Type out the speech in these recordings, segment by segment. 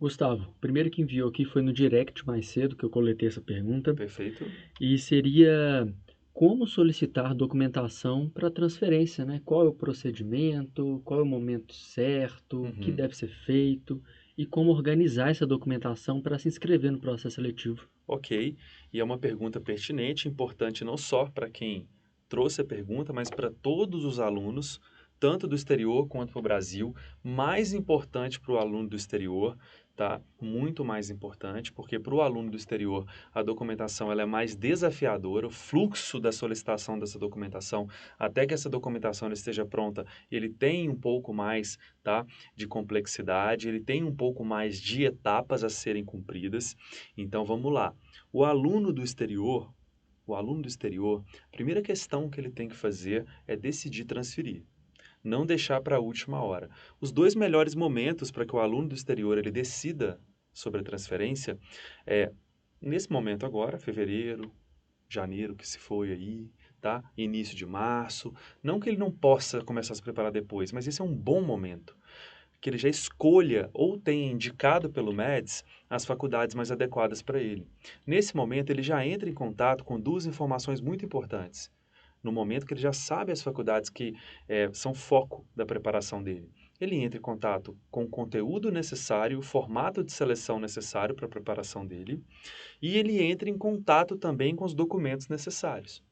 Gustavo, o primeiro que enviou aqui foi no direct mais cedo que eu coletei essa pergunta Perfeito? e seria como solicitar documentação para transferência, né? Qual é o procedimento, qual é o momento certo, o que Uhum. deve ser feito e como organizar essa documentação para se inscrever no processo seletivo. Ok. E é uma pergunta pertinente, importante não só para quem trouxe a pergunta, mas para todos os alunos, tanto do exterior quanto para o Brasil. Mais importante para o aluno do exterior, tá? Muito mais importante, porque para o aluno do exterior a documentação ela é mais desafiadora, o fluxo da solicitação dessa documentação, até que essa documentação ela esteja pronta, ele tem um pouco mais, tá, de complexidade, ele tem um pouco mais de etapas a serem cumpridas. Então vamos lá. O aluno do exterior, o aluno do exterior, a primeira questão que ele tem que fazer é decidir transferir, não deixar para a última hora. Os dois melhores momentos para que o aluno do exterior ele decida sobre a transferência é nesse momento agora, fevereiro, janeiro que se foi aí, tá? Início de março. Não que ele não possa começar a se preparar depois, mas esse é um bom momento que ele já escolha ou tenha indicado pelo MEDS as faculdades mais adequadas para ele. Nesse momento, ele já entra em contato com duas informações muito importantes. No momento que ele já sabe as faculdades que são foco da preparação dele. Ele entra em contato com o conteúdo necessário, o formato de seleção necessário para a preparação dele, e ele entra em contato também com os documentos necessários.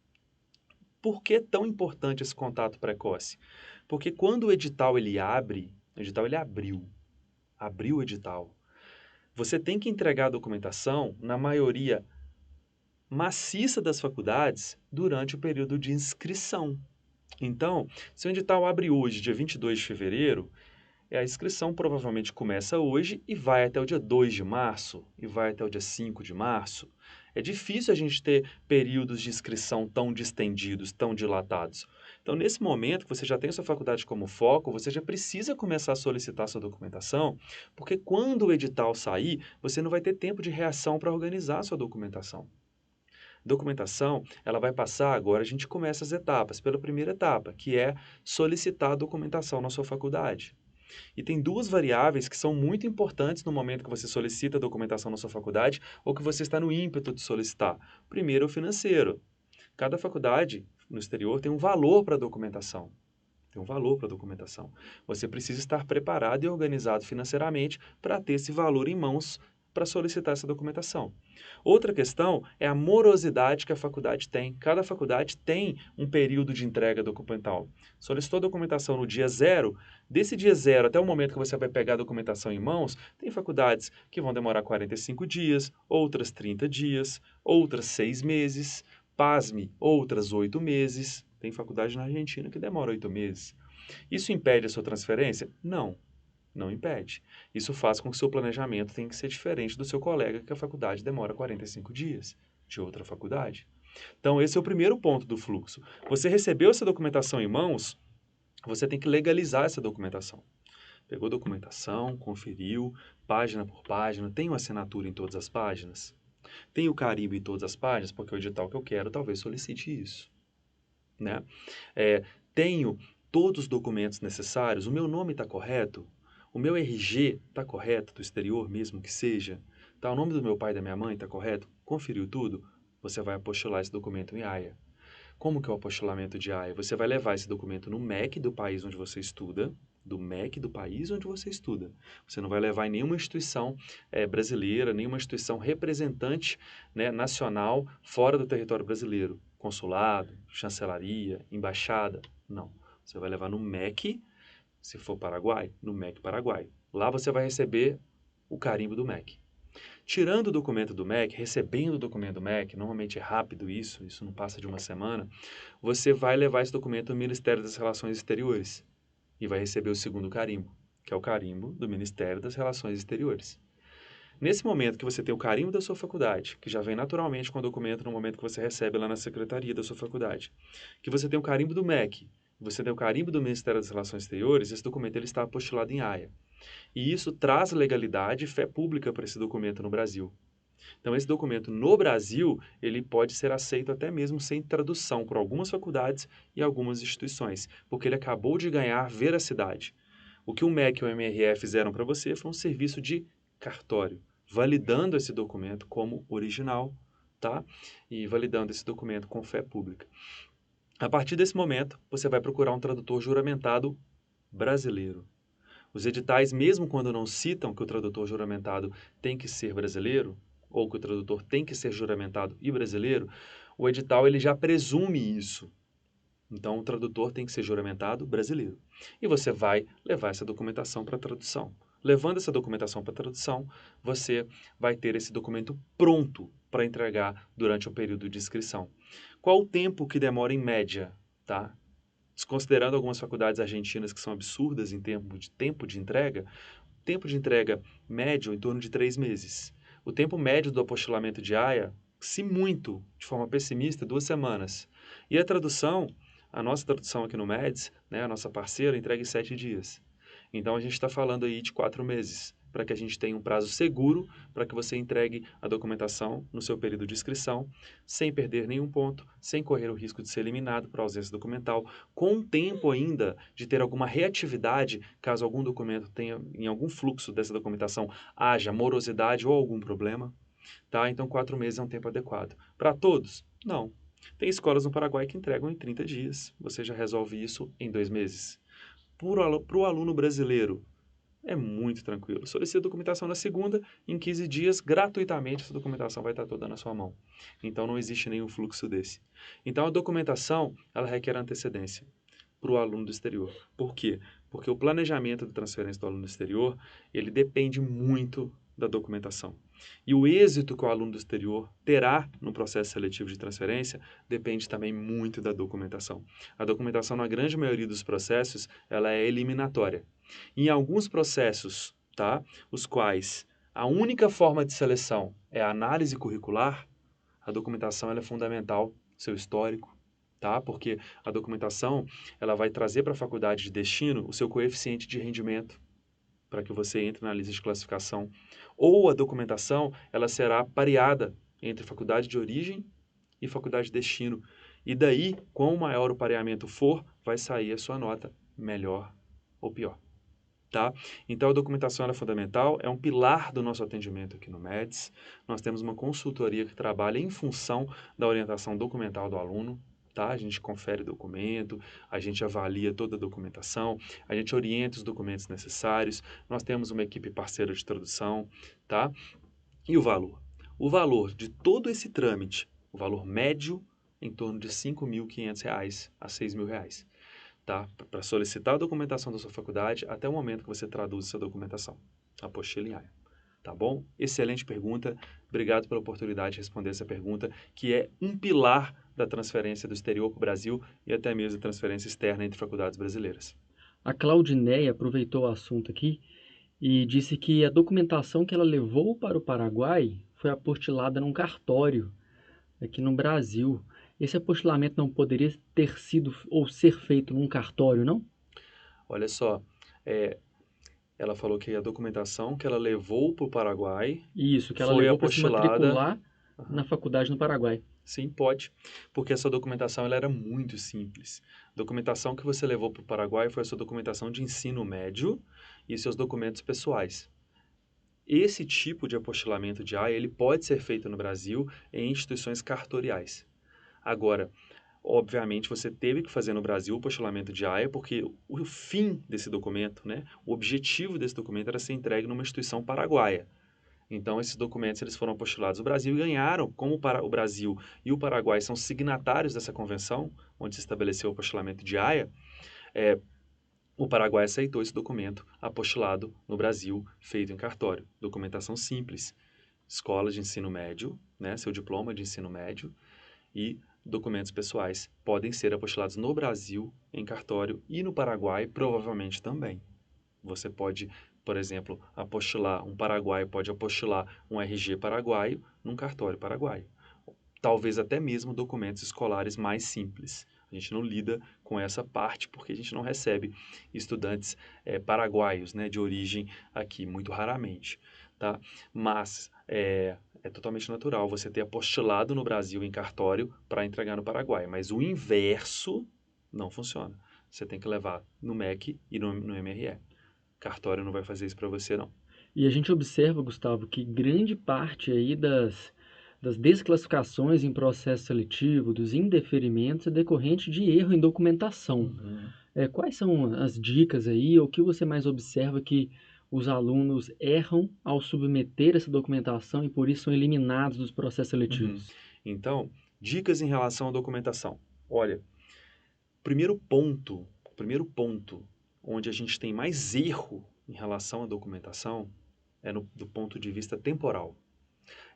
Por que é tão importante esse contato precoce? Porque quando o edital ele abre, o edital ele abriu o edital. Você tem que entregar a documentação, na maioria maciça das faculdades, durante o período de inscrição. Então, se o edital abre hoje, dia 22 de fevereiro, a inscrição provavelmente começa hoje e vai até o dia 2 de março, e vai até o dia 5 de março. É difícil a gente ter períodos de inscrição tão distendidos, tão dilatados. Então, nesse momento que você já tem a sua faculdade como foco, você já precisa começar a solicitar sua documentação, porque quando o edital sair, você não vai ter tempo de reação para organizar a sua documentação. Documentação, ela vai passar, agora a gente começa as etapas, pela primeira etapa, que é solicitar a documentação na sua faculdade. E tem duas variáveis que são muito importantes no momento que você solicita a documentação na sua faculdade ou que você está no ímpeto de solicitar. Primeiro, o financeiro. Cada faculdade no exterior tem um valor para a documentação. Tem um valor para a documentação. Você precisa estar preparado e organizado financeiramente para ter esse valor em mãos para solicitar essa documentação. Outra questão é a morosidade que a faculdade tem. Cada faculdade tem um período de entrega documental. Solicitou a documentação no dia zero, desse dia zero até o momento que você vai pegar a documentação em mãos, tem faculdades que vão demorar 45 dias, outras 30 dias, outras 6 meses, pasme, outras 8 meses. Tem faculdade na Argentina que demora 8 meses. Isso impede a sua transferência? Não, não impede. Isso faz com que o seu planejamento tenha que ser diferente do seu colega, que a faculdade demora 45 dias, de outra faculdade. Então, esse é o primeiro ponto do fluxo. Você recebeu essa documentação em mãos, você tem que legalizar essa documentação. Pegou a documentação, conferiu, página por página, tem uma assinatura em todas as páginas? Tem o carimbo em todas as páginas, porque o edital que eu quero talvez solicite isso, né? É, tenho todos os documentos necessários, o meu nome está correto, o meu RG está correto, do exterior mesmo que seja, tá, o nome do meu pai e da minha mãe está correto, conferiu tudo, você vai apostilar esse documento em AIA. Como que é o apostilamento de AIA? Você vai levar esse documento no MEC do país onde você estuda, do MEC do país onde você estuda. Você não vai levar em nenhuma instituição brasileira, nenhuma instituição representante, né, nacional fora do território brasileiro. Consulado, chancelaria, embaixada. Não. Você vai levar no MEC, se for Paraguai, no MEC Paraguai. Lá você vai receber o carimbo do MEC. Tirando o documento do MEC, recebendo o documento do MEC, normalmente é rápido isso não passa de uma semana, você vai levar esse documento ao Ministério das Relações Exteriores e vai receber o segundo carimbo, que é o carimbo do Ministério das Relações Exteriores. Nesse momento que você tem o carimbo da sua faculdade, que já vem naturalmente com o documento no momento que você recebe lá na secretaria da sua faculdade, que você tem o carimbo do MEC, você tem o carimbo do Ministério das Relações Exteriores, esse documento ele está apostilado em AIA. E isso traz legalidade e fé pública para esse documento no Brasil. Então, esse documento no Brasil, ele pode ser aceito até mesmo sem tradução por algumas faculdades e algumas instituições, porque ele acabou de ganhar veracidade. O que o MEC e o MRE fizeram para você foi um serviço de cartório, validando esse documento como original, tá? E validando esse documento com fé pública. A partir desse momento, você vai procurar um tradutor juramentado brasileiro. Os editais, mesmo quando não citam que o tradutor juramentado tem que ser brasileiro, ou que o tradutor tem que ser juramentado e brasileiro, o edital ele já presume isso. Então, o tradutor tem que ser juramentado brasileiro. E você vai levar essa documentação para tradução. Levando essa documentação para tradução, você vai ter esse documento pronto para entregar durante o período de inscrição. Qual o tempo que demora em média, tá? Desconsiderando algumas faculdades argentinas que são absurdas em tempo de entrega, tempo de entrega médio em torno de 3 meses. O tempo médio do apostilamento de AIA, se muito, de forma pessimista, 2 semanas. E a nossa tradução aqui no MEDS, né, a nossa parceira, entrega em 7 dias. Então a gente está falando aí de 4 meses, para que a gente tenha um prazo seguro para que você entregue a documentação no seu período de inscrição, sem perder nenhum ponto, sem correr o risco de ser eliminado por ausência documental, com tempo ainda de ter alguma reatividade, caso algum documento tenha, em algum fluxo dessa documentação, haja morosidade ou algum problema. Tá? Então, 4 meses é um tempo adequado. Para todos? Não. Tem escolas no Paraguai que entregam em 30 dias. Você já resolve isso em 2 meses. Para o aluno brasileiro, é muito tranquilo. Solicita a documentação na segunda, em 15 dias, gratuitamente, essa documentação vai estar toda na sua mão. Então, não existe nenhum fluxo desse. Então, a documentação, ela requer antecedência para o aluno do exterior. Por quê? Porque o planejamento de transferência do aluno do exterior, ele depende muito da documentação. E o êxito que o aluno do exterior terá no processo seletivo de transferência depende também muito da documentação. A documentação, na grande maioria dos processos, ela é eliminatória. Em alguns processos, tá, os quais a única forma de seleção é a análise curricular, a documentação ela é fundamental, seu histórico, tá? Porque a documentação ela vai trazer para a faculdade de destino o seu coeficiente de rendimento para que você entre na lista de classificação. Ou a documentação ela será pareada entre faculdade de origem e faculdade de destino. E daí, quanto maior o pareamento for, vai sair a sua nota melhor ou pior. Tá? Então, a documentação é fundamental, é um pilar do nosso atendimento aqui no MEDS. Nós temos uma consultoria que trabalha em função da orientação documental do aluno. Tá? A gente confere documento, a gente avalia toda a documentação, a gente orienta os documentos necessários. Nós temos uma equipe parceira de tradução. Tá? E o valor? O valor de todo esse trâmite, o valor médio, em torno de R$ 5.500 a R$ 6.000, tá? Para solicitar a documentação da sua faculdade até o momento que você traduz essa documentação, a apostila em AIA. Tá bom? Excelente pergunta. Obrigado pela oportunidade de responder essa pergunta, que é um pilar da transferência do exterior para o Brasil e até mesmo da transferência externa entre faculdades brasileiras. A Claudineia aproveitou o assunto aqui e disse que a documentação que ela levou para o Paraguai foi apostilada num cartório aqui no Brasil. Esse apostilamento não poderia ter sido ou ser feito num cartório, não? Olha só, é, ela falou que a documentação que ela levou para o Paraguai Isso, que ela foi levou para se apostilada. matricular na faculdade no Paraguai. Sim, pode, porque essa documentação ela era muito simples. A documentação que você levou para o Paraguai foi a sua documentação de ensino médio e seus documentos pessoais. Esse tipo de apostilamento de AIA, ele pode ser feito no Brasil em instituições cartoriais. Agora, obviamente, você teve que fazer no Brasil o apostilamento de AIA, porque o fim desse documento, né, o objetivo desse documento era ser entregue numa instituição paraguaia. Então, esses documentos eles foram apostilados no Brasil e ganharam, como o Brasil e o Paraguai são signatários dessa convenção, onde se estabeleceu o apostilamento de AIA, o Paraguai aceitou esse documento apostilado no Brasil, feito em cartório. Documentação simples. Escola de ensino médio, né, seu diploma de ensino médio e documentos pessoais podem ser apostilados no Brasil em cartório e no Paraguai provavelmente também. Você pode, por exemplo, um paraguaio pode apostilar um RG paraguaio num cartório paraguaio. Talvez até mesmo documentos escolares mais simples. A gente não lida com essa parte porque a gente não recebe estudantes paraguaios, né, de origem aqui, muito raramente. Tá? Mas é totalmente natural você ter apostilado no Brasil em cartório para entregar no Paraguai. Mas o inverso não funciona. Você tem que levar no MEC e no MRE. Cartório não vai fazer isso para você, não. E a gente observa, Gustavo, que grande parte aí das desclassificações em processo seletivo, dos indeferimentos, é decorrente de erro em documentação. Uhum. Quais são as dicas aí, ou o que você mais observa que os alunos erram ao submeter essa documentação e por isso são eliminados dos processos Uhum. seletivos? Então, dicas em relação à documentação. Olha, primeiro ponto onde a gente tem mais erro em relação à documentação é do ponto de vista temporal.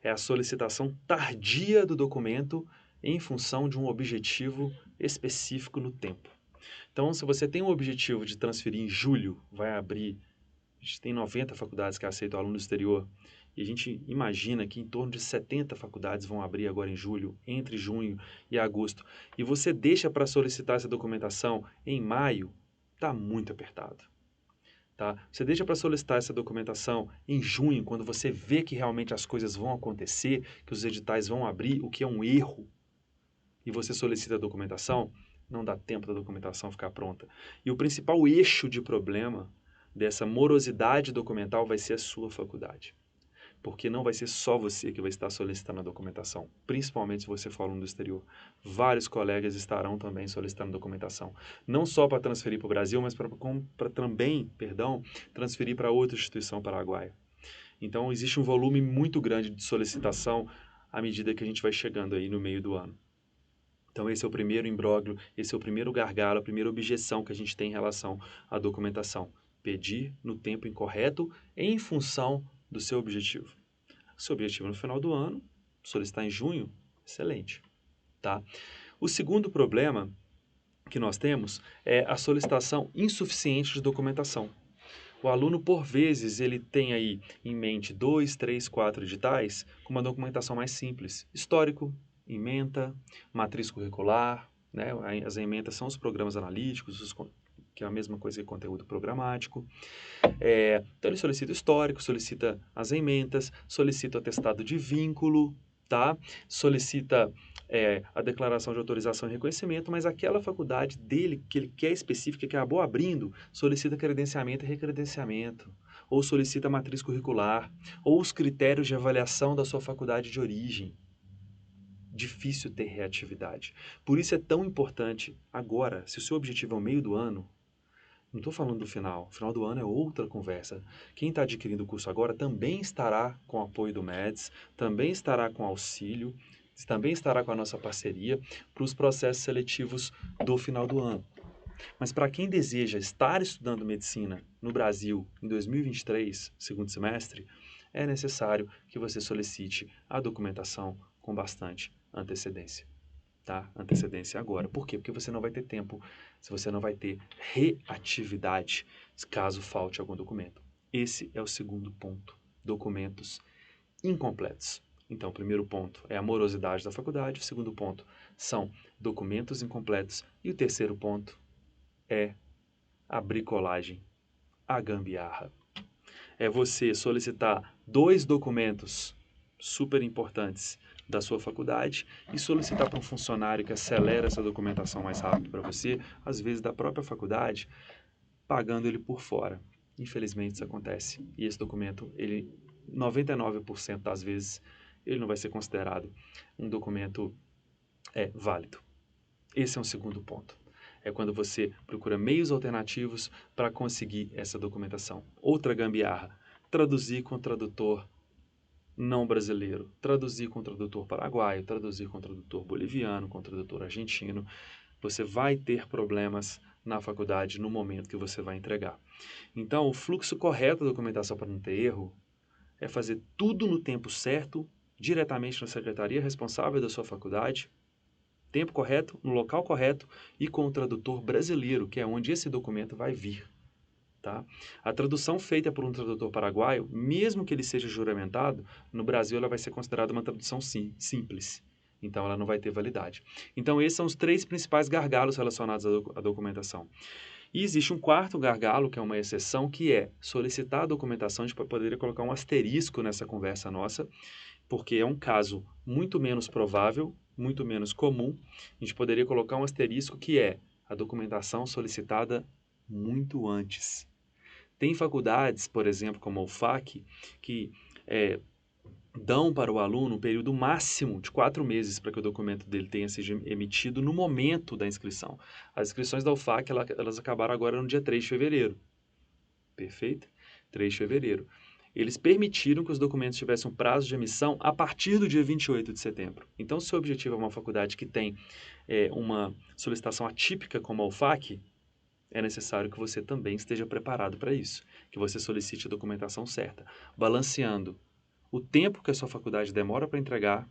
É a solicitação tardia do documento em função de um objetivo específico no tempo. Então, se você tem um objetivo de transferir em julho, vai abrir, a gente tem 90 faculdades que aceitam aluno do exterior, e a gente imagina que em torno de 70 faculdades vão abrir agora em julho, entre junho e agosto, e você deixa para solicitar essa documentação em maio, está muito apertado. Tá? Você deixa para solicitar essa documentação em junho, quando você vê que realmente as coisas vão acontecer, que os editais vão abrir, o que é um erro, e você solicita a documentação, não dá tempo da documentação ficar pronta. E o principal eixo de problema dessa morosidade documental vai ser a sua faculdade. Porque não vai ser só você que vai estar solicitando a documentação, principalmente se você for aluno do exterior. Vários colegas estarão também solicitando documentação, não só para transferir para o Brasil, mas para também, transferir para outra instituição paraguaia. Então, existe um volume muito grande de solicitação à medida que a gente vai chegando aí no meio do ano. Então, esse é o primeiro imbróglio, esse é o primeiro gargalo, a primeira objeção que a gente tem em relação à documentação. Pedir no tempo incorreto em função do seu objetivo. Seu objetivo no final do ano, solicitar em junho, excelente. Tá? O segundo problema que nós temos é a solicitação insuficiente de documentação. O aluno, por vezes, ele tem aí em mente 2, 3, 4 editais com uma documentação mais simples. Histórico, ementa, matriz curricular, né? As ementas são os programas analíticos, que é a mesma coisa que conteúdo programático. Então ele solicita o histórico, solicita as ementas, solicita o atestado de vínculo, tá? Solicita a declaração de autorização e reconhecimento, mas aquela faculdade dele que ele quer específica, que acabou abrindo, solicita credenciamento e recredenciamento, ou solicita matriz curricular, ou os critérios de avaliação da sua faculdade de origem. Difícil ter reatividade. Por isso é tão importante agora, se o seu objetivo é o meio do ano, não estou falando do final. O final do ano é outra conversa. Quem está adquirindo o curso agora também estará com o apoio do MEDS, também estará com auxílio, também estará com a nossa parceria para os processos seletivos do final do ano. Mas para quem deseja estar estudando medicina no Brasil em 2023, segundo semestre, é necessário que você solicite a documentação com bastante antecedência. Tá? Antecedência agora. Por quê? Porque você não vai ter tempo, se você não vai ter reatividade, caso falte algum documento. Esse é o segundo ponto. Documentos incompletos. Então, o primeiro ponto é a morosidade da faculdade, o segundo ponto são documentos incompletos e o terceiro ponto é a bricolagem, a gambiarra. É você solicitar 2 documentos super importantes da sua faculdade e solicitar para um funcionário que acelera essa documentação mais rápido para você, às vezes da própria faculdade, pagando ele por fora. Infelizmente isso acontece. E esse documento, ele 99% das vezes, ele não vai ser considerado um documento válido. Esse é um segundo ponto. É quando você procura meios alternativos para conseguir essa documentação. Outra gambiarra, traduzir com tradutor não brasileiro, traduzir com tradutor paraguaio, traduzir com tradutor boliviano, com tradutor argentino, você vai ter problemas na faculdade no momento que você vai entregar. Então, o fluxo correto da documentação para não ter erro é fazer tudo no tempo certo, diretamente na secretaria responsável da sua faculdade, tempo correto, no local correto e com o tradutor brasileiro, que é onde esse documento vai vir. Tá? A tradução feita por um tradutor paraguaio, mesmo que ele seja juramentado, no Brasil ela vai ser considerada uma tradução simples. Então ela não vai ter validade. Então esses são os 3 principais gargalos relacionados à documentação. E existe um quarto gargalo, que é uma exceção, que é solicitar a documentação. A gente poderia colocar um asterisco nessa conversa nossa, porque é um caso muito menos provável, muito menos comum. A gente poderia colocar um asterisco que é a documentação solicitada muito antes. Tem faculdades, por exemplo, como a UFAC, que dão para o aluno um período máximo de 4 meses para que o documento dele tenha sido emitido no momento da inscrição. As inscrições da UFAC, elas acabaram agora no dia 3 de fevereiro. Perfeito? 3 de fevereiro. Eles permitiram que os documentos tivessem um prazo de emissão a partir do dia 28 de setembro. Então, se o objetivo é uma faculdade que tem uma solicitação atípica como a UFAC, é necessário que você também esteja preparado para isso, que você solicite a documentação certa, balanceando o tempo que a sua faculdade demora para entregar,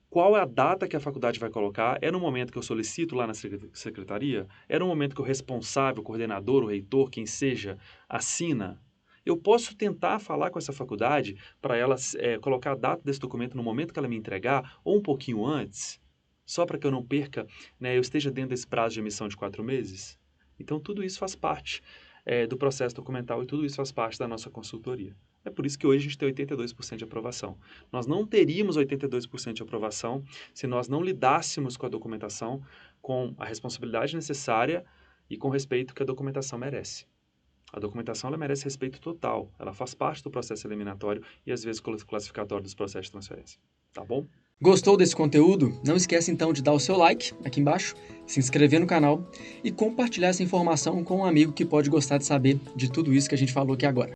qual é a data que a faculdade vai colocar, é no momento que eu solicito lá na secretaria, é no momento que o responsável, o coordenador, o reitor, quem seja, assina. Eu posso tentar falar com essa faculdade para ela colocar a data desse documento no momento que ela me entregar, ou um pouquinho antes, só para que eu não perca, eu esteja dentro desse prazo de emissão de 4 meses. Então, tudo isso faz parte do processo documental e tudo isso faz parte da nossa consultoria. É por isso que hoje a gente tem 82% de aprovação. Nós não teríamos 82% de aprovação se nós não lidássemos com a documentação com a responsabilidade necessária e com o respeito que a documentação merece. A documentação ela merece respeito total. Ela faz parte do processo eliminatório e, às vezes, classificatório dos processos de transferência. Tá bom? Gostou desse conteúdo? Não esquece então de dar o seu like aqui embaixo, se inscrever no canal e compartilhar essa informação com um amigo que pode gostar de saber de tudo isso que a gente falou aqui agora.